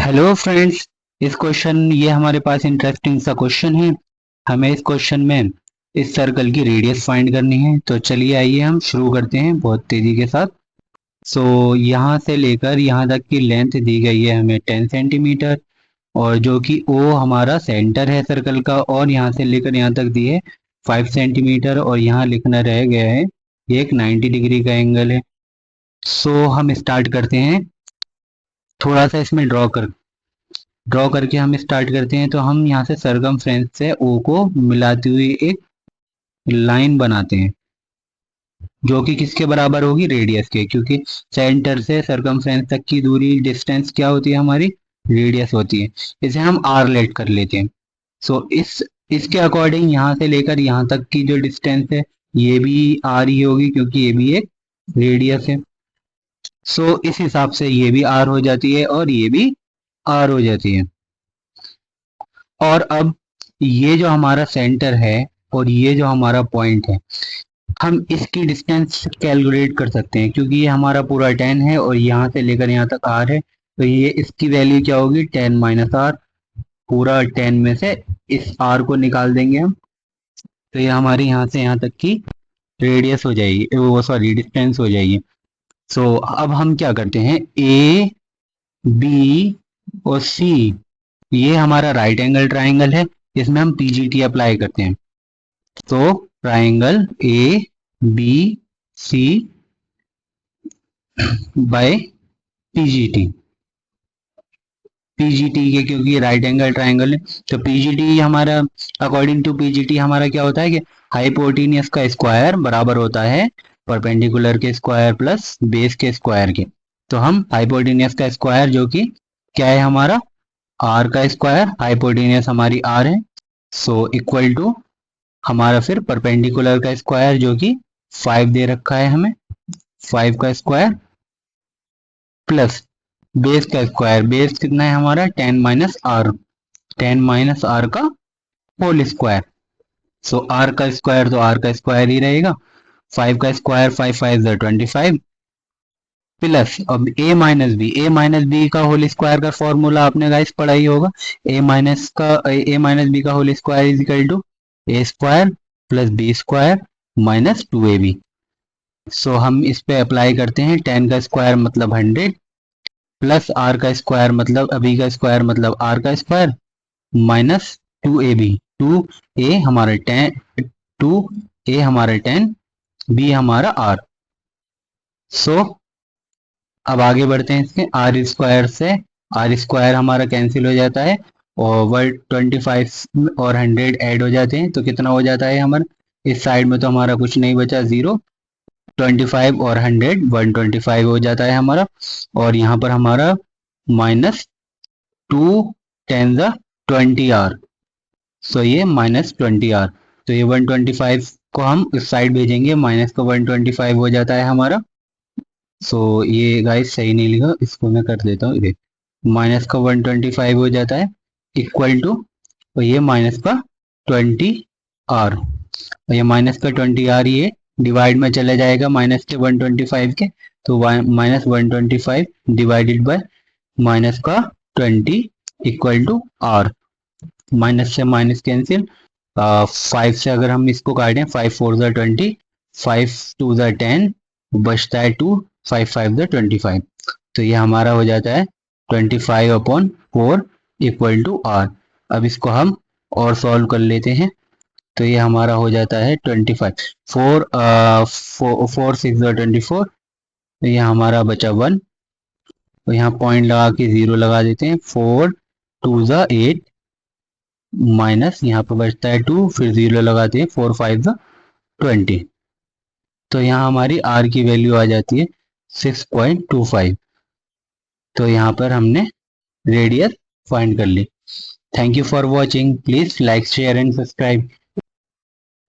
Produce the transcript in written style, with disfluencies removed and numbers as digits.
Hello friends. इस question ये हमारे पास इंटरेस्टिंग सा क्वेश्चन है। हमें इस क्वेश्चन में इस सर्कल की रेडियस फाइंड करनी है। तो चलिए आइए हम शुरू करते हैं बहुत तेजी के साथ। यहाँ से लेकर यहाँ तक की लेंथ दी गई है हमें 10 सेंटीमीटर, और जो कि ओ हमारा सेंटर है सर्कल का, और यहाँ से लेकर यहाँ तक दी है 5 सेंटीमीटर, और यहाँ लिखना रह गया है ये एक 90 डिग्री का एंगल है। हम स्टार्ट करते हैं। थोड़ा सा इसमें ड्रॉ करके हम स्टार्ट करते हैं। तो हम यहाँ से सरकमफ्रेंस से ओ को मिलाती हुई एक लाइन बनाते हैं, जो कि किसके बराबर होगी, रेडियस के, क्योंकि सेंटर से सरकमफ्रेंस तक की दूरी डिस्टेंस क्या होती है, हमारी रेडियस होती है। इसे हम आर लेट कर लेते हैं। इसके अकॉर्डिंग यहाँ से लेकर यहाँ तक की जो डिस्टेंस है ये भी आर ही होगी, क्योंकि ये भी एक रेडियस है। इस हिसाब से ये भी आर हो जाती है और ये भी आर हो जाती है। और अब ये जो हमारा सेंटर है और ये जो हमारा पॉइंट है, हम इसकी डिस्टेंस कैलकुलेट कर सकते हैं, क्योंकि ये हमारा पूरा 10 है और यहाँ से लेकर यहाँ तक आर है। तो ये इसकी वैल्यू क्या होगी, 10 माइनस आर। पूरा 10 में से इस आर को निकाल देंगे हम। तो ये हमारी यहाँ से यहाँ तक की रेडियस हो जाएगी, वो सॉरी डिस्टेंस हो जाएगी। अब हम क्या करते हैं, ए बी और सी, ये हमारा राइट एंगल ट्राइंगल है, इसमें हम पीजीटी अप्लाई करते हैं। तो triangle A B C by PGT, PGT के, क्योंकि राइट एंगल ट्राइंगल है। तो पीजीटी हमारा, अकॉर्डिंग टू पीजीटी हमारा क्या होता है कि हाइपोटेनियस का स्क्वायर बराबर होता है परपेंडिकुलर के स्क्वायर प्लस बेस के स्क्वायर के। तो हम हाइपोटेनियस का स्क्वायर, जो कि क्या है हमारा आर का स्क्वायर, हाइपोटेनियस हमारी आर है, इक्वल टू हमारा फिर परपेंडिकुलर का स्क्वायर, जो कि 5 दे रखा है हमें, 5 का स्क्वायर प्लस बेस का स्क्वायर, बेस कितना है हमारा 10 माइनस आर, 10 माइनस आर का होल स्क्वायर। आर का स्क्वायर तो आर का स्क्वायर ही रहेगा, 5 का स्क्वायर 5 5 25 प्लस, अब ए माइनस बी का होल स्क्वायर का फॉर्मूला आपने गाइस पढ़ा ही होगा। ए माइनस बी का whole square is equal to A square plus B square minus 2ab। हम इस पे अप्लाई करते हैं, 10 का स्क्वायर मतलब 100 प्लस आर का स्क्वायर मतलब अभी का स्क्वायर मतलब आर का स्क्वायर माइनस 2ab, 2a हमारा 10, 2a हमारा 10, b हमारा आर। अब आगे बढ़ते हैं, इसके आर स्क्वायर से आर स्क्वायर हमारा कैंसिल हो जाता है, और 125 और 100 ऐड हो जाते हैं, तो कितना हो जाता है हमारा, इस साइड में तो हमारा कुछ नहीं बचा, 0, 25 और 100 125 हो जाता है हमारा। और यहाँ पर हमारा माइनस 2 10 20 आर, ये माइनस 20 आर। तो ये 125 को हम इस साइड भेजेंगे, माइनस का 125 हो जाता है हमारा। ये गाइस सही नहीं लिखा, इसको मैं कर देता हूँ, माइनस का 125 हो जाता है इक्वल टू, और ये माइनस का 20 आर, और ये माइनस का 20 आर ये डिवाइड में चला जाएगा माइनस के 125 के, तो माइनस 125 डिवाइडेड बाय माइनस का 20 इक्वल टू आर। माइनस से माइनस कैंसिल, 5 से अगर हम इसको काटें, 5 4 ज़ा 20, 5 2 ज़ा 10, बचता है 2, 5 5 ज़ा 25। तो ये हमारा हो जाता है 25/4 इक्वल टू आर। अब इसको हम और सॉल्व कर लेते हैं। तो ये हमारा हो जाता है 25, 4 6 ज़ा 24, तो ये हमारा बचा 1, तो यहाँ पॉइंट लगा के 0 लगा देते हैं, 4 2 ज़ा 8 माइनस यहाँ पर बचता है 2, फिर 0 लगाते हैं, 4 5 ज़ा 20। तो यहाँ हमारी आर की वैल्यू आ जाती है 6.25। तो यहाँ पर हमने रेडियस फाइंड कर ली। Thank you for watching, please like share and subscribe.